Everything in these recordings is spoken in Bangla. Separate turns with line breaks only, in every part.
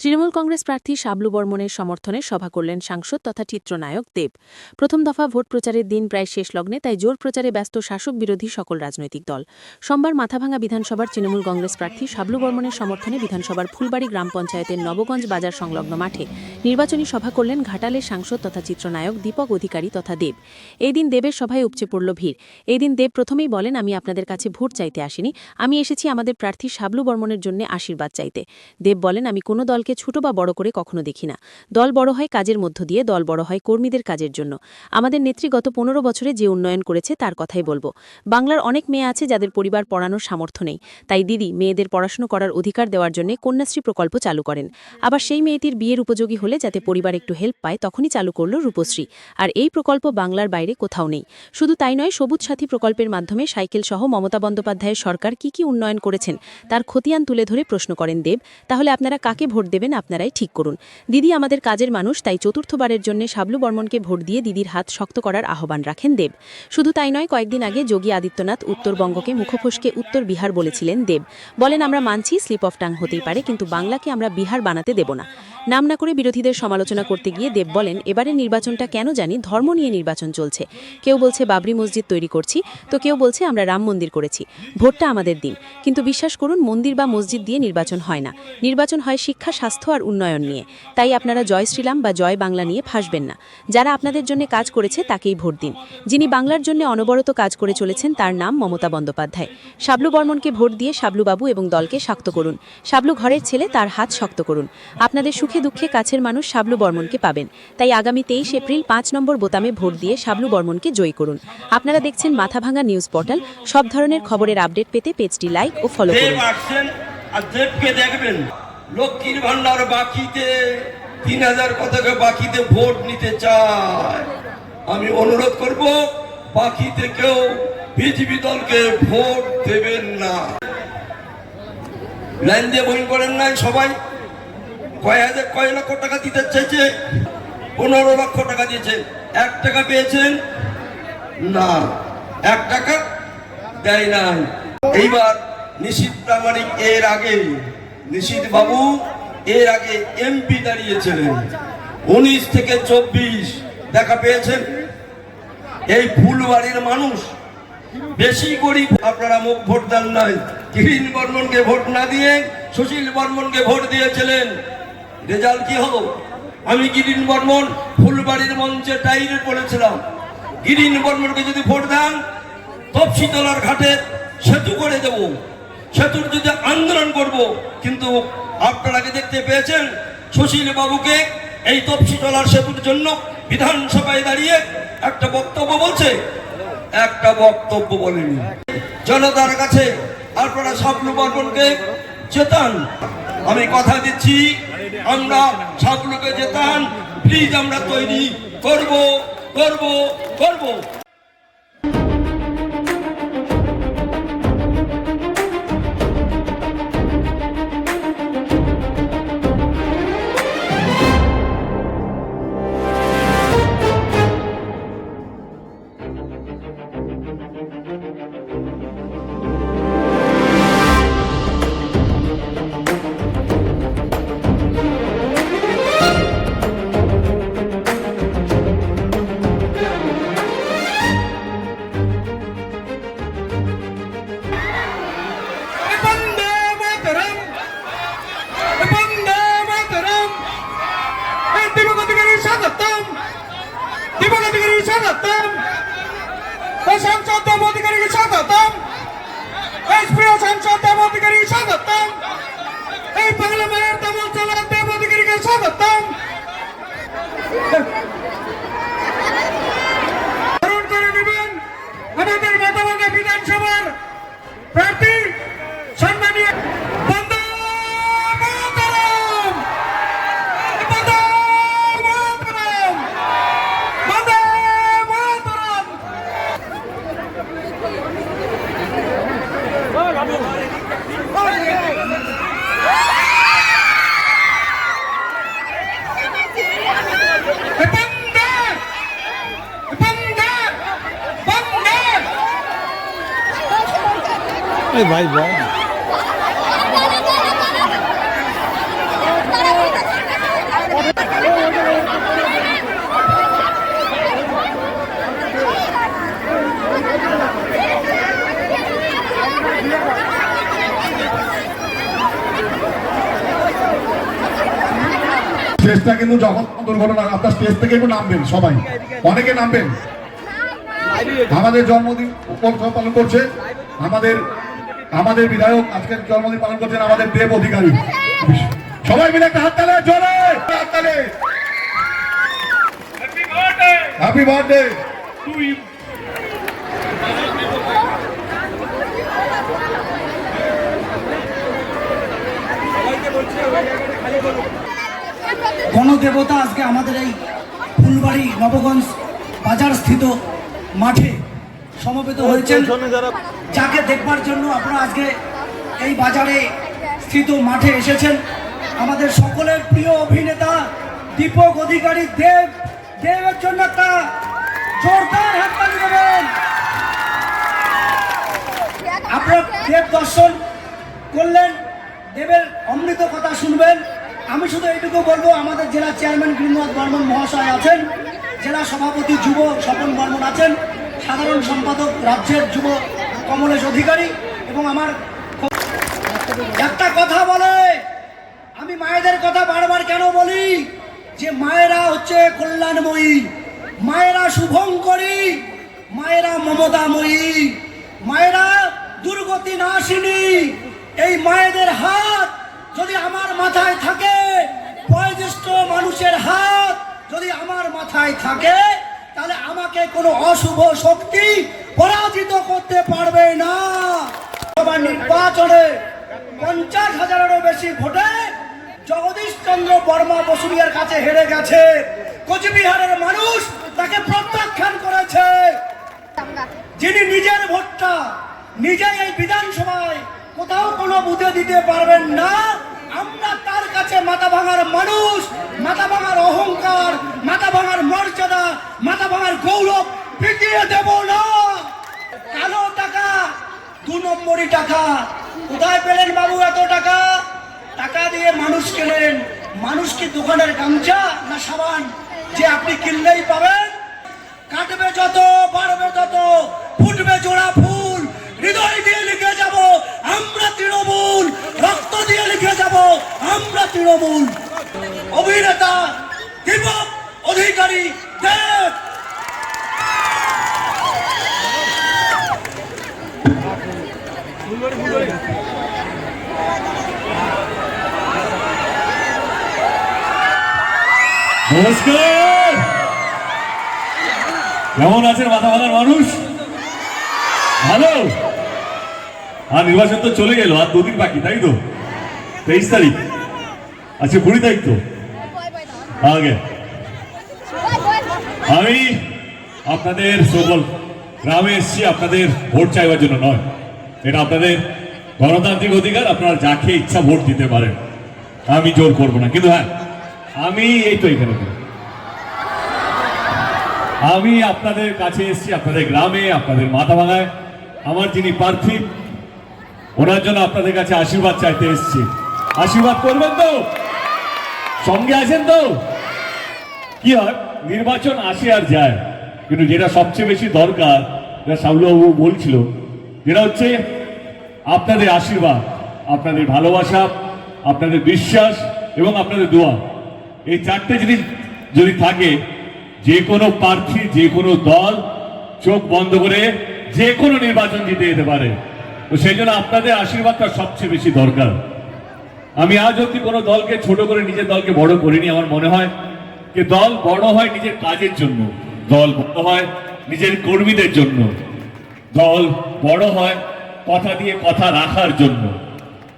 তৃণমূল কংগ্রেস প্রার্থী শাবলু বর্মনের সমর্থনে সভা করলেন সাংসদ তথা চিত্রনায়ক দেব। প্রথম দফা ভোট প্রচারের দিন প্রায় শেষ লগ্নে, তাই জোর প্রচারে ব্যস্ত শাসক বিরোধী সকল রাজনৈতিক দল। সোমবার মাথাভাঙা বিধানসভার তৃণমূল কংগ্রেস প্রার্থী শাবলু বর্মনের সমর্থনে বিধানসভার ফুলবাড়ি গ্রাম পঞ্চায়েতের নবগঞ্জ বাজার সংলগ্ন মাঠে নির্বাচনী সভা করলেন ঘাটালের সাংসদ তথা চিত্রনায়ক দীপক অধিকারী তথা দেব। এই দিন দেবের সভায় উপচে পড়ল ভিড়। এই দিন দেব প্রথমেই বলেন, আমি আপনাদের কাছে ভোট চাইতে আসিনি, আমি এসেছি আমাদের প্রার্থী শাবলু বর্মনের জন্য আশীর্বাদ চাইতে। দেব বলেন, আমি কোনো দলকে ছোট বা বড় করে কখনো দেখি না। দল বড় হয় কাজের মধ্য দিয়ে, দল বড় হয় কর্মীদের কাজের জন্য। আমাদের নেত্রী গত 15 বছরে যে উন্নয়ন করেছে তার কথাই বলবো। বাংলার অনেক মেয়ে আছে যাদের পরিবার পড়ানোর সামর্থ্য নেই, তাই দিদি মেয়েদের পড়াশোনা করার অধিকার দেওয়ার জন্য কন্যাশ্রী প্রকল্প চালু করেন। আবার সেই মেয়েটির বিয়ের উপযোগী হলে যাতে পরিবার একটু হেল্প পায়, তখনই চালু করল রূপশ্রী। আর এই প্রকল্প বাংলার বাইরে কোথাও নেই। শুধু তাই নয়, সবুজ সাথী প্রকল্পের মাধ্যমে সাইকেল সহ মমতা বন্দ্যোপাধ্যায়ের সরকার কি উন্নয়ন করেছেন তার খতিয়ান তুলে ধরে প্রশ্ন করেন দেব। তাহলে আপনারা কাকে ভোট দেবেন আপনারাই ঠিক করুন। দিদি আমাদের কাজের মানুষ, তাই চতুর্থবারের জন্য শাবলু বর্মনকে ভোট দিয়ে দিদির হাত শক্ত করার আহ্বান রাখেন দেব। শুধু তাই নয়, কয়েকদিন আগে যোগী আদিত্যনাথ উত্তরবঙ্গকে মুখফসকে উত্তর বিহার বলেছিলেন দেব। বলেন, আমরা মানছি স্লিপ অফ টাং হতেই পারে, কিন্তু বাংলাকে আমরা বিহার বানাতে দেব না। নাম না করে বিরোধীদের সমালোচনা করতে গিয়ে দেব বলেন, এবারের নির্বাচনটা কেন জানি ধর্ম নিয়ে নির্বাচন চলছে। কেউ বলছে বাবরি মসজিদ তৈরি করছি, তো কেউ বলছে আমরা রাম মন্দির করেছি। ভোটটা আমাদের দিন, কিন্তু বিশ্বাস করুন, মন্দির বা মসজিদ দিয়ে নির্বাচন হয় না। নির্বাচন হয় শিক্ষা, স্বাস্থ্য আর উন্নয়ন নিয়ে। তাই আপনারা জয় শ্রীরাম বা জয় বাংলা নিয়ে ফাঁসবেন না। যারা আপনাদের জন্য কাজ করেছে তাকেই ভোট দিন। যিনি বাংলার জন্য অনবরত কাজ করে চলেছেন তার নাম মমতা বন্দ্যোপাধ্যায়। শাবলু বর্মনকে ভোট দিয়ে শাবলুবাবু এবং দলকে শক্ত করুন। শাবলু ঘরের ছেলে, তার হাত শক্ত করুন। আপনাদের সুখে দুঃখে কাছের মানুষ শাবলু বর্মনকে পাবেন। তাই আগামী 23 এপ্রিল 5 নম্বর বোতামে ভোট দিয়ে শাবলু বর্মনকে জয়ী করুন। আপনারা দেখছেন মাথাভাঙা নিউজ পোর্টাল। সব ধরনের খবরের আপডেট পেতে পেজটি লাইক ও ফলো করুন।
দেবকে দেখবেন লক্ষ্মীর ভান্ডার বাকিতে 3000 কতকে বাকিতে ভোট নিতে চায়। আমি অনুরোধ করব, বাকিতে কেউ বিজেপি দলকে ভোট দেবেন না। লাইন দিয়ে বই করেন নাই সবাই। কয় লক্ষ টাকা দিতে চাইছে? 15 লক্ষ টাকা দিয়েছেন। 1 টাকা পেয়েছেন না, 1 টাকা দেয় নাই। এইবার নিশীথ প্রামাণিক নিশীথ বাবু এর আগে এমপি দাঁড়িয়েছিলেন। 19 থেকে 24 দেখা পেয়েছেন। এই ফুলবাড়ির মানুষ বেশি গরিব, আপনারা মুখ ভোট দেন নাই। গিরিন বর্মনকে ভোট না দিয়ে সুশীল বর্মনকে ভোট দিয়েছিলেন। রেজাল্ট কি হলো? আমি গিরিন বর্মন ফুলবাড়ির মঞ্চে টাইরে বলেছিলাম, গিরিন বর্মনকে যদি ভোট দেন তপসিতলার ঘাটে সেতু করে দেব, সেতুর যদি আন্দোলন করব। কিন্তু আপনারা দেখতে পেয়েছেন সুশীল বাবুকে এই তপসিতলার সেতুর জন্য বিধানসভায় দাঁড়িয়ে একটা বক্তব্য বলছে, একটা বক্তব্য বলেনি। জনতার কাছে আপনারা শাবলু বর্মনকে জেতান। আমি কথা দিচ্ছি, আমরা শাবলুকে জেতান। প্লিজ, আমরা তৈরি করব করব করব।
সাংসদ দেব অধিকারীকে স্বাগতম। এই প্রিয় সাংসদ দেব অধিকারী স্বাগতম। এই বাংলা মায়ের দমন চালান দেব অধিকারীকে স্বাগতম। ধারণ করে নেবেন আমাদের মাথাভাঙা বিধানসভার প্রার্থী সম্মানীয় বন্দে মাতরম, বন্দে মাতরম, বন্দে মাতরম।
ভাই ভাই স্টেজটা কিন্তু যখন দুর্ঘটনা, আপনার স্টেজ থেকে একটু নামবেন সবাই, অনেকে নামবেন। আমাদের জন্মদিন উৎসব পালন করছে আমাদের বিধায়ক, আজকের জন্মদিন পালন করছেন আমাদের দেব অধিকারী। সবাই মিলে একটা হাততালি, জোরে হাততালি। Happy birthday to you.
গণদেবতা আজকে আমাদের এই ফুলবাড়ি নবগঞ্জ বাজার স্থিত মাঠে সমবেত হয়েছেন, যাকে দেখবার জন্য আপনারা আজকে এই বাজারে স্থিত মাঠে এসেছেন। আমাদের সকলের প্রিয় অভিনেতা দীপক অধিকারী দেবের জন্য একটা জোরদার হাততালি দেবেন। আপনারা দেব দর্শন করলেন, দেবের অমৃত কথা শুনবেন। আমি শুধু এইটুকু বলবো, আমাদের জেলা চেয়ারম্যান গিরিনাথ বর্মন মহাশয় আছেন, জেলা সভাপতি যুব স্বপন বর্মন আছেন, সাধারণ সম্পাদক রাজ্যের যুব কমলেশ অধিকারী, এবং আমার একটা কথা বলে, আমি মায়েদের কথা বারবার কেন বলি, যে মায়েরা হচ্ছে কল্যাণময়ী, মায়েরা শুভঙ্করী, মায়েরা মমতাময়ী, মায়েরা দুর্গতি নাশিনী। এই মায়েদের হাত যদি আমার মাথায় থাকে, বয়োজ্যেষ্ঠ মানুষের হাত যদি আমার মাথায় থাকে, তাহলে আমাকে কোনো অশুভ শক্তি পরাজিত করতে পারবে না। নির্বাচনে 50,000-এরও বেশি ভোটে জগদীশ চন্দ্র বর্মা বসুনিয়ার কাছে হেরে গেছে। কোচবিহারের মানুষ তাকে প্রত্যাখ্যান করেছে। যিনি নিজের ভোটটা নিজেই এই বিধানসভায় কোথাও কোনো বুঝে দিতে পারবেন না, আমরা তার কাছে মাথা ভাঙার মানুষ, মাথা ভাঙার অহংকার, মাথা ভাঙার মর্যাদা, মাথা ভাঙার গৌরব ফিরিয়ে দেব না। কালো টাকা, 2 নম্বরই টাকা। কোথায় পেলেন বাবু এত টাকা? টাকা দিয়ে মানুষ কেনেন। মানুষ কি দোকানের গামছা না সাবান যে আপনি কিনলেই পাবেন? কাটবে যত, বাড়বে তত, ফুটবে জোড়া ফুল। হৃদয় দিয়ে লিখে যাব আমরা তৃণমূল, রক্ত দিয়ে লিখে যাব আমরা তৃণমূল। অভিনেতা দীপক অধিকারী দেব।
নমস্কার, কেমন আছেন মাথা ভাঙার মানুষ? ভালো? আর নির্বাচন তো চলে গেল, আর 2 দিন বাকি, তাই তো? 23 তারিখ, আচ্ছা 20 তারিখ তো আগে। আমি আপনাদের সকল গ্রামে এসেছি আপনাদের ভোট চাইবার জন্য নয়, এটা আপনাদের গণতান্ত্রিক অধিকার, আপনারা যাকে ইচ্ছা ভোট দিতে পারেন, আমি জোর করবো না। কিন্তু হ্যাঁ, আমি এই তো এখানে আমি আপনাদের কাছে এসেছি, আপনাদের গ্রামে, আপনাদের মাথা ভাঙায়। আমার যিনি প্রার্থী, ওনার জন্য আপনাদের কাছে আশীর্বাদ চাইতে এসেছি। আশীর্বাদ করবেন তো? সঙ্গে আছেন তো? কি হয়, নির্বাচন আসে আর যায়, কিন্তু যেটা সবচেয়ে বেশি দরকার, যেটা শাবলুবাবু বলছিল, যেটা হচ্ছে আপনাদের আশীর্বাদ, আপনাদের ভালোবাসা, আপনাদের বিশ্বাস এবং আপনাদের দোয়া। এই 4টে জিনিস যদি থাকে, যে কোনো প্রার্থী, যে কোনো দল চোখ বন্ধ করে যে কোনো নির্বাচন জিতে যেতে পারে। তো সেই জন্য আপনাদের আশীর্বাদটা সবচেয়ে বেশি দরকার। আমি আজ অব্দি কোনো দলকে ছোট করে নিজের দলকে বড় করিনি। আমার মনে হয় যে দল বড় হয় নিজের কাজের জন্য, দল বড় হয় নিজের কর্মীদের জন্য, দল বড় হয় কথা দিয়ে কথা রাখার জন্য।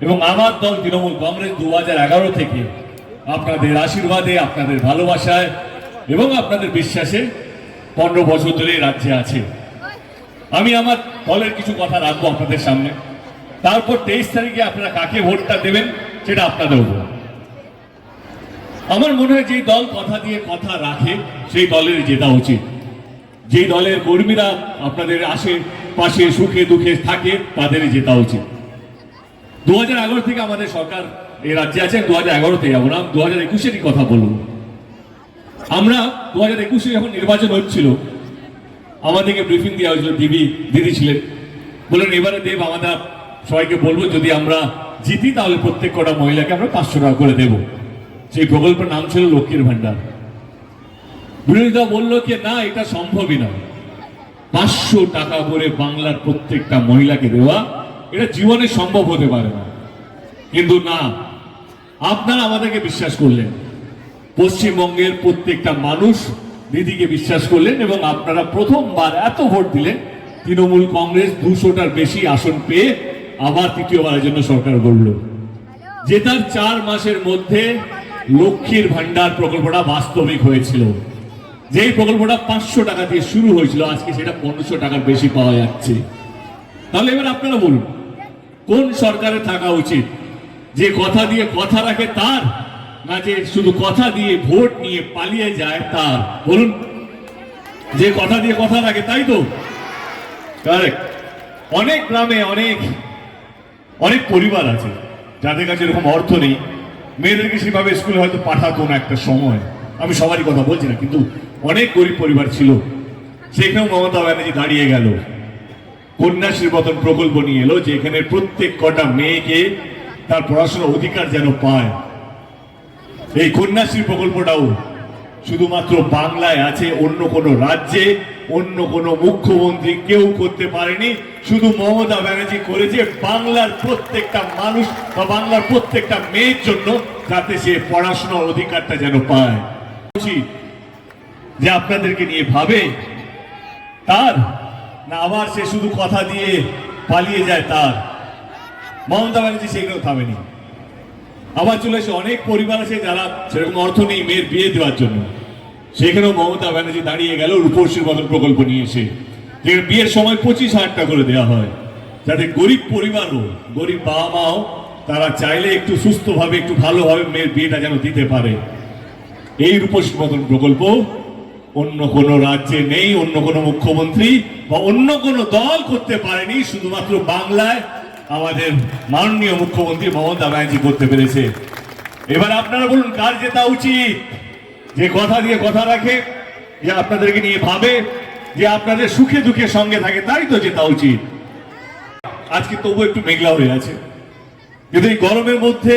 এবং আমার দল তৃণমূল কংগ্রেস 2011 থেকে আপনাদের আশীর্বাদে, আপনাদের ভালোবাসায় এবং আপনাদের বিশ্বাসে 15 বছর ধরে রাজ্যে আছে। আমি আমার দলের কিছু কথা রাখবো আপনাদের সামনে, তারপর 23 তারিখে আপনারা কাকে ভোটটা দেবেন সেটা আপনাদের উপর। আমার মনে হয় যে দল কথা দিয়ে কথা রাখে সেই দলের জেতা উচিত। যে দলের কর্মীরা আপনাদের আশেপাশে সুখে দুঃখে থাকে তাদেরই জেতা উচিত। 2011 থেকে আমাদের সরকার এই রাজ্যে আছে, 2011-তে যাবো না, 2021-এরই কথা বলবো। আমরা 2021-এ যখন নির্বাচন হচ্ছিল, আমাদেরকে ব্রিফিং দেওয়া হয়েছিল, দিদি ছিলেন, বললেন এবারে দেব আমরা সবাইকে বলবো যদি আমরা জিতি তাহলে প্রত্যেক কটা মহিলাকে আমরা 500 টাকা করে দেব। সেই প্রকল্পের নাম ছিল লক্ষ্মীর ভান্ডার। বিরোধীরা বলল কি না, এটা সম্ভবই নয়, 500 টাকা করে বাংলার প্রত্যেকটা মহিলাকে দেওয়া এটা জীবনে সম্ভব হতে পারে না। কিন্তু না, আপনারা আমাদেরকে বিশ্বাস করলেন, পশ্চিমবঙ্গের প্রত্যেকটা মানুষ দিদিকে বিশ্বাস করলেন এবং আপনারা প্রথমবার এত ভোট দিলেন। তৃণমূল কংগ্রেস 200টার বেশি আসন পেয়ে আবার তৃতীয়বারের জন্য সরকার গড়ল। জেতার 4 মাসের মধ্যে লক্ষ্মীর ভান্ডার প্রকল্পটা বাস্তবিক হয়েছিল। যেই প্রকল্পটা 500 টাকা দিয়ে শুরু হয়েছিল, আজকে সেটা 1500 টাকার বেশি পাওয়া যাচ্ছে। তাহলে এবার আপনারা বলুন, কোন সরকারে থাকা উচিত? যে কথা দিয়ে কথা রাখে তার, না যে শুধু কথা দিয়ে ভোট নিয়ে পালিয়ে যায় তার? বলুন, যে কথা দিয়ে কথা রাখে, তাই তো? কারেক্ট। অনেক গ্রামে অনেক পরিবার আছে যাদের কাছে এরকম অর্থ নেই, মেয়েদেরকে সেভাবে স্কুলে হয়তো পাঠাতো না একটা সময়, আমি সবারই কথা বলছি না, কিন্তু অনেক গরিব পরিবার ছিল। সেখানেও মমতা ব্যানার্জি দাঁড়িয়ে গেল, কন্যাশ্রী মতন প্রকল্প নিয়ে এলো, যেখানে প্রত্যেক কটা মেয়েকে তার পড়াশোনার অধিকার যেন পায়। এই কন্যাশ্রী প্রকল্পটাও শুধুমাত্র বাংলায় আছে, অন্য কোনো রাজ্যে অন্য কোনো মুখ্যমন্ত্রী কেউ করতে পারেনি, শুধু মমতা ব্যানার্জি করেছে বাংলার প্রত্যেকটা মানুষ বা বাংলার প্রত্যেকটা মেয়ের জন্য, যাতে সে পড়াশোনার অধিকারটা যেন পায়। যে আপনাদেরকে নিয়ে ভাবে তার, না আবার সে শুধু কথা দিয়ে পালিয়ে যায় তার? মমতা ব্যানার্জি সেগুলো থামেনি। আবার চলে এসে অনেক পরিবার আছে যারা সেরকম অর্থ নেই মেয়ের বিয়ে দেওয়ার জন্য, সেখানেও মমতা ব্যানার্জি দাঁড়িয়ে গেল রূপশ্রী মতন প্রকল্প নিয়ে এসে, যে বিয়ের সময় 25,000 টাকা করে দেওয়া হয়, যাতে গরিব পরিবারও, গরিব বাবা মাও তারা চাইলে একটু সুস্থভাবে একটু ভালোভাবে মেয়ের বিয়েটা যেন দিতে পারে। এই রূপশ্রী মতন প্রকল্প অন্য কোনো রাজ্যে নেই, অন্য কোনো মুখ্যমন্ত্রী বা অন্য কোনো দল করতে পারেনি, শুধুমাত্র বাংলায় আমাদের মাননীয় মুখ্যমন্ত্রী মমতা ব্যানার্জি করতে পেরেছে। এবার আপনারা বলুন, কার জেতা উচিত? যে কথা দিয়ে কথা রাখে, যে আপনাদেরকে নিয়ে ভাবে, যে আপনাদের সুখে দুঃখে সঙ্গে থাকে, তাই তো জেতা উচিত। আজকে তবু একটু মেঘলা হয়ে আছে, কিন্তু এই গরমের মধ্যে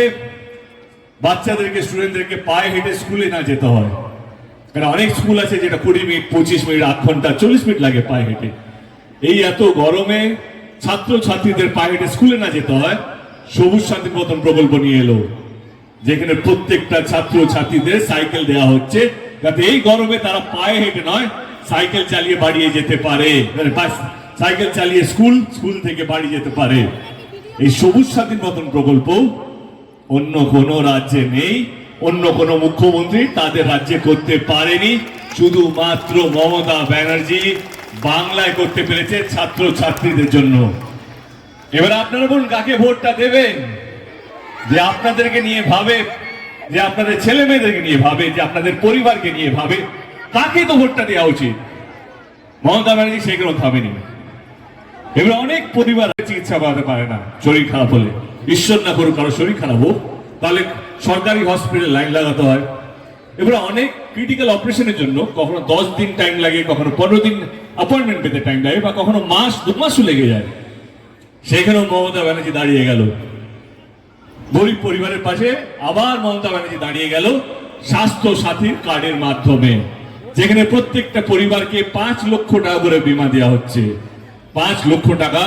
বাচ্চাদেরকে, স্টুডেন্টদেরকে পায়ে হেঁটে স্কুলে না যেতে হয়। কারণ অনেক স্কুল আছে যেটা 20 মিনিট, 25 মিনিট, 8 ঘন্টা, 40 মিনিট লাগে পায়ে হেঁটে। এই এত গরমে ছাত্র ছাত্রীদের পায়ে হেঁটে স্কুলে না যেতে হয়, সবুজ সাথী মতন প্রকল্প নিয়ে এলো, যেখানে প্রত্যেকটা ছাত্র ছাত্রীদের সাইকেল দেওয়া হচ্ছে, যাতে এই গরমে তারা পায়ে হেঁটে নয়, সাইকেল চালিয়ে বাড়ি যেতে পারে, সাইকেল চালিয়ে স্কুল থেকে বাড়ি যেতে পারে। এই সবুজ সাথীর মতন প্রকল্প অন্য কোনো রাজ্যে নেই, অন্য কোনো মুখ্যমন্ত্রী তাদের রাজ্যে করতে পারেনি, শুধুমাত্র মমতা ব্যানার্জি বাংলায় করতে পেরেছে ছাত্র ছাত্রীদের জন্য। এবার আপনারা বলুন, কাকে ভোটটা দেবেন? যে আপনাদেরকে নিয়ে ভাবে, যে আপনাদের ছেলে মেয়েদেরকে নিয়ে ভাবে, যে আপনাদের পরিবারকে নিয়ে ভাবে, তাকে তো ভোটটা দেওয়া উচিত। মমতা ব্যানার্জি সেগুলো ভাবেনি। এবার অনেক পরিবার চিকিৎসা করাতে পারে না শরীর খারাপ হলে, ঈশ্বর না করুক কারো শরীর খারাপ হোক, তাহলে সরকারি হসপিটালে লাইন লাগাতে হয়। এবার অনেক ক্রিটিক্যাল অপারেশনের জন্য কখনো 10 দিন টাইম লাগে, কখনো 15 দিন অ্যাপয়েন্টমেন্ট পেতে টাইম লাগে, বা কখনো মাস 2 মাসও লেগে যায়। সেখানেও মমতা ব্যানার্জি দাঁড়িয়ে গেল গরিব পরিবারের পাশে। আবার মমতা ব্যানার্জি দাঁড়িয়ে গেল স্বাস্থ্য সাথীর কার্ডের মাধ্যমে, যেখানে প্রত্যেকটা পরিবারকে 5 লক্ষ টাকা করে বীমা দেওয়া হচ্ছে। 5 লক্ষ টাকা,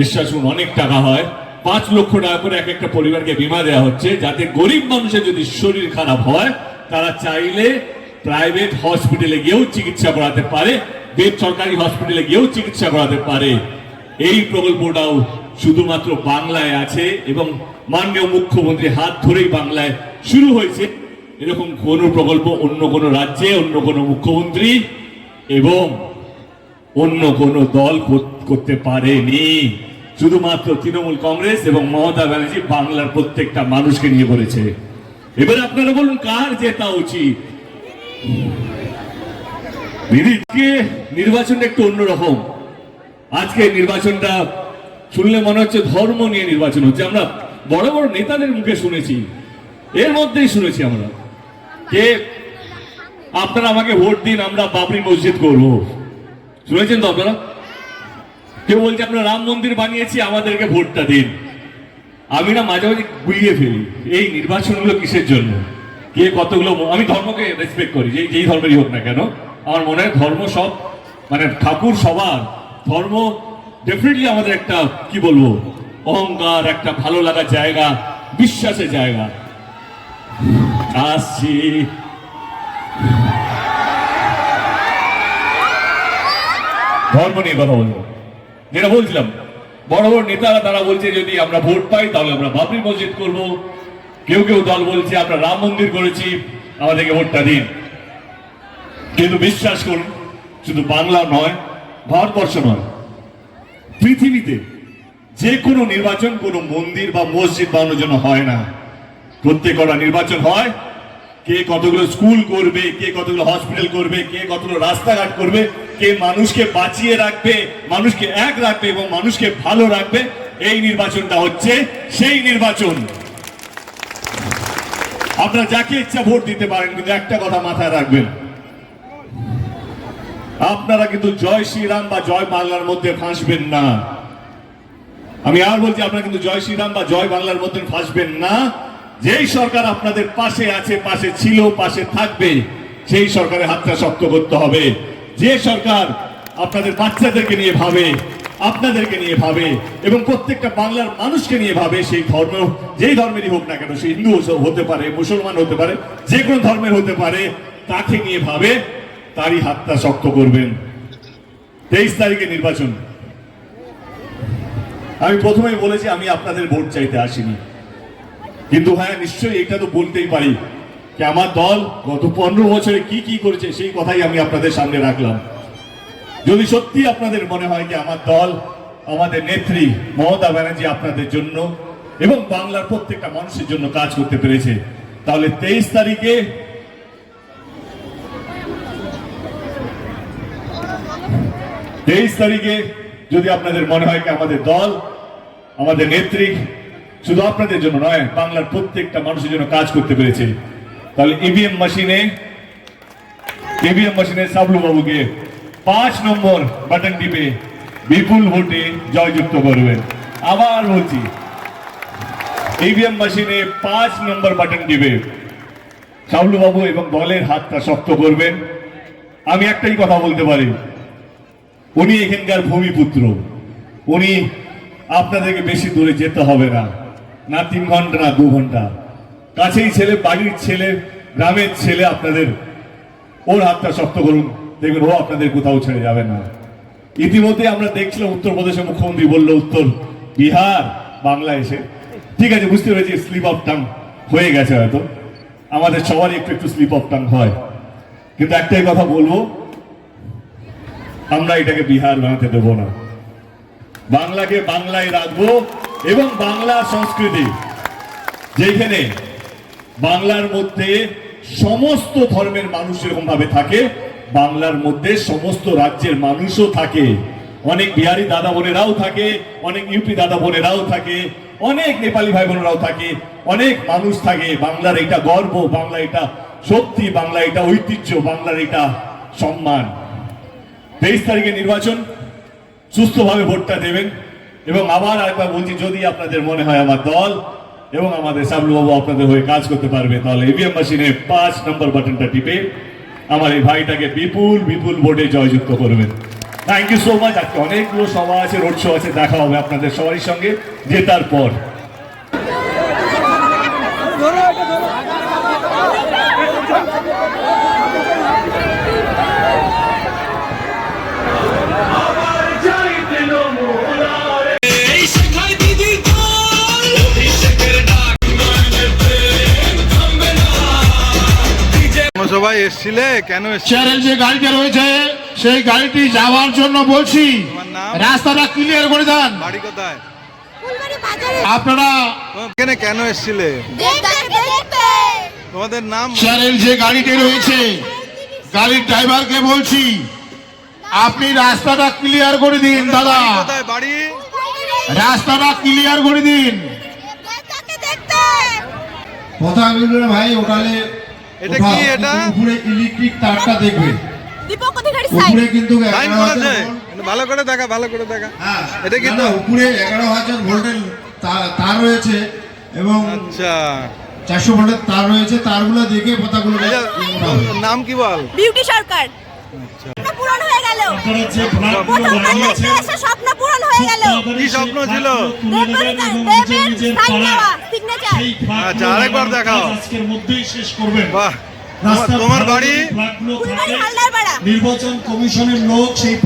বিশ্বাস করুন অনেক টাকা হয়। 5 লক্ষ টাকা করে এক একটা পরিবারকে বীমা দেওয়া হচ্ছে, যাতে গরিব মানুষের যদি শরীর খারাপ হয় তারা চাইলে প্রাইভেট হসপিটালে গিয়েও চিকিৎসা করাতে পারে, বেসরকারি হসপিটালে গিয়েও চিকিৎসা করাতে পারে। এই প্রকল্পটাও শুধুমাত্র বাংলায় আছে এবং মাননীয় মুখ্যমন্ত্রী হাত ধরেই বাংলায় শুরু হয়েছে। এরকম কোন প্রকল্প অন্য কোন রাজ্যে, অন্য কোন মুখ্যমন্ত্রী এবং অন্য কোন দল করতে পারেনি। শুধুমাত্র তৃণমূল কংগ্রেস এবং মমতা ব্যানার্জি বাংলার প্রত্যেকটা মানুষকে নিয়ে করেছে। এবার আপনারা বলুন, কার জেতা উচিত? দিদিকে নির্বাচনটা একটু অন্যরকম। আজকে নির্বাচনটা শুনলে মনে হচ্ছে ধর্ম নিয়ে নির্বাচন হচ্ছে। আমরা বড় বড় নেতাদের মুখে শুনেছি, এর মধ্যেই শুনেছি আমরা যে আপনারা আমাকে ভোট দিন, আমরা বাবরি মসজিদ করব। শুনেছেন তো আপনারা? কেউ বলছে আমরা রাম মন্দির বানিয়েছি, আমাদেরকে ভোটটা দিন। আমি না মাঝে মাঝে গুলিয়ে ফেলি, এই নির্বাচনগুলো কিসের জন্য? কে কতগুলো, আমি ধর্মকে রেসপেক্ট করি, যেই ধর্মেরই হোক না কেন। আমার মনে হয় ধর্ম সব, মানে ঠাকুর সবার, ধর্ম ডেফিনেটলি আমাদের একটা কি বলবো অহংকার, একটা ভালো লাগার জায়গা, বিশ্বাসের জায়গা। আসছি ধর্ম নিয়ে কথা বলবো, যেটা বলছিলাম বড় বড় নেতারা তারা বলছে যদি আমরা ভোট পাই তাহলে আমরা বাবরি মসজিদ করব, কেউ কেউ দল বলছে আমরা রাম মন্দির করেছি, আমাদেরকে ভোটটা দিন। কিন্তু বিশ্বাস করুন, শুধু বাংলা নয়, ভারতবর্ষ নয়, পৃথিবীতে যে কোনো নির্বাচন কোনো মন্দির বা মসজিদ বানানোর জন্য হয় না। প্রত্যেকটা নির্বাচন হয় কে কতগুলো স্কুল করবে, কে কতগুলো হসপিটাল করবে, কে কতগুলো রাস্তাঘাট করবে, কে মানুষকে বাঁচিয়ে রাখবে, মানুষকে এক রাখবে এবং মানুষকে ভালো রাখবে। এই নির্বাচনটা হচ্ছে সেই নির্বাচন। আপনারা যাকে ইচ্ছা ভোট দিতে পারেন, কিন্তু একটা কথা মাথায় রাখবেন, আপনারা কিন্তু জয় শ্রীরাম বা জয় বাংলার মধ্যে ফাঁসবেন না। আমি আর বলছি, আপনারা কিন্তু জয় শ্রীরাম বা জয় বাংলার মধ্যে ফাঁসবেন না। যেই সরকার আপনাদের পাশে আছে, পাশে ছিল, পাশে থাকবে, সেই সরকারের হাতটা শক্ত করতে হবে। যে সরকার আপনাদের বাচ্চাদেরকে নিয়ে ভাবে, আপনাদেরকে নিয়ে ভাবে এবং প্রত্যেকটা বাংলার মানুষকে নিয়ে ভাবে, সেই ধর্ম যেই ধর্মেরই হোক না কেন, সে হিন্দু হতে পারে, মুসলমান হতে পারে, যে কোনো ধর্মের হতে পারে, তাকে নিয়ে ভাবে, তারই হাতটা শক্ত করবেন। 23 তারিখে নির্বাচন। আমি প্রথমেই বলেছি আমি আপনাদের ভোট চাইতে আসিনি, কিন্তু হ্যাঁ নিশ্চয়ই এটা তো বলতেই পারি যে আমার দল গত 15 বছরে কি কি করেছে সেই কথাই আমি আপনাদের সামনে রাখলাম। যদি সত্যি আপনাদের মনে হয় যে আমার দল, আমাদের নেত্রী মমতা ব্যানার্জি আপনাদের জন্য এবং বাংলার প্রত্যেকটা মানুষের জন্য কাজ করতে পেরেছে, তাহলে 23 তারিখে যদি আপনাদের মনে হয় কি আমাদের দল, আমাদের নেত্রী শুধু আপনাদের জন্য নয়, বাংলার প্রত্যেকটা মানুষের জন্য কাজ করতে পেরেছে, তাহলে ইভিএম মেশিনে সাবলু বাবুকে 5 নম্বর বাটন টিপে বিপুল ভোটে জয়যুক্ত করবেন। আবার বলছি, ইভিএম মেশিনে 5 নম্বর বাটন টিপে সাবলু বাবু এবং দলের হাতটা শক্ত করবেন। আমি একটাই কথা বলতে পারি, উনি এখানকার ভূমিপুত্র, উনি আপনাদেরকে বেশি দূরে যেতে হবে না, না 3 ঘন্টা না 2 ঘন্টা, কাছেই ছেলে, বাড়ির ছেলে, গ্রামের ছেলে, আপনাদের ওর হাতটা শক্ত করুন, দেখবেন ও আপনাদের কোথাও ছেড়ে যাবে না। ইতিমধ্যে আমরা দেখছিলাম উত্তরপ্রদেশের মুখ্যমন্ত্রী বললো উত্তর বিহার বাংলা এসে, ঠিক আছে বুঝতে পেরেছি স্লিপ অফ টাং হয়ে গেছে, হয়তো আমাদের সবারই একটু একটু স্লিপ অফ টাং হয়, কিন্তু একটাই কথা বলবো, আমরা এটাকে বিহার বানাতে দেবো না, বাংলাকে বাংলায় রাখবো এবং বাংলা সংস্কৃতি যেখানে বাংলার মধ্যে সমস্ত ধর্মের মানুষ এরকম ভাবে থাকে, বাংলার মধ্যে সমস্ত রাজ্যের মানুষও থাকে, অনেক বিহারি দাদা বোনেরাও থাকে, অনেক ইউপি দাদা বোনেরাও থাকে, অনেক নেপালি ভাই বোনেরাও থাকে, অনেক মানুষ থাকে। বাংলার এটা গর্ব, বাংলা এটা শক্তি, বাংলা এটা ঐতিহ্য, বাংলার এটা সম্মান। 23 তারিখে নির্বাচন, সুস্থভাবে ভোটটা দেবেন এবং আবার একবার বলছি, যদি আপনাদের মনে হয় আমার দল এবং আমাদের সাবলু বাবু আপনাদের হয়ে কাজ করতে পারবে, তাহলে ইভিএম মেশিনে 5 নম্বর বাটনটা টিপে আমার এই ভাইটাকে বিপুল ভোটে জয়যুক্ত করবেন। Thank you so much. আজকে অনেকগুলো সভা আছে, রোড শো আছে, দেখা হবে আপনাদের সবারই সঙ্গে জেতার পর।
সবাই এসছিলে কেন?
চ্যানেল যে গাড়িটা রয়েছে সেই গাড়িটি যাওয়ার জন্য বলছি, রাস্তাটা ক্লিয়ার করে দেন।
বাড়ি কোথায়
আপনারা
এখানে কেন এসছিলে? তোমাদের নাম?
চ্যানেল যে গাড়িটি রয়েছে গাড়ির ড্রাইভারকে বলছি, আপনি রাস্তাটা ক্লিয়ার করে দিন দাদা,
কোথায় বাড়ি?
রাস্তাটা ক্লিয়ার করে দিন। কথা বলবেন ভাই, ওটালে
এটা কি? এটা
উপরে ইলেকট্রিক তারটা দেখবেন, উপরে কিন্তু
লাইন করেছে, ভালো করে দেখা, ভালো করে দেখা।
হ্যাঁ,
এটা কিন্তু
উপরে 11,000 ভোল্টের তার রয়েছে এবং
আচ্ছা
400 ভোল্টের তার রয়েছে, তারগুলো দেখে পতাকাগুলো
নাম কি বল?
বিউটি সরকার। পূরণ হয়ে গেল,
আপনারা যে ফ্ল্যাগগুলো লাগিয়েছেন,
স্বপ্ন পূরণ হয়ে গেল।
কি স্বপ্ন ছিল?
সেই
আচ্ছা, আরেকবার দেখাও।
আজকের মধ্যেই শেষ করবেন।
বাহ,
রাস্তার
তোমার
ধারে
বাড়ি?
ফ্ল্যাগগুলো থাকে,
হালদারপাড়া।
নির্বাচন কমিশনের লোক সেই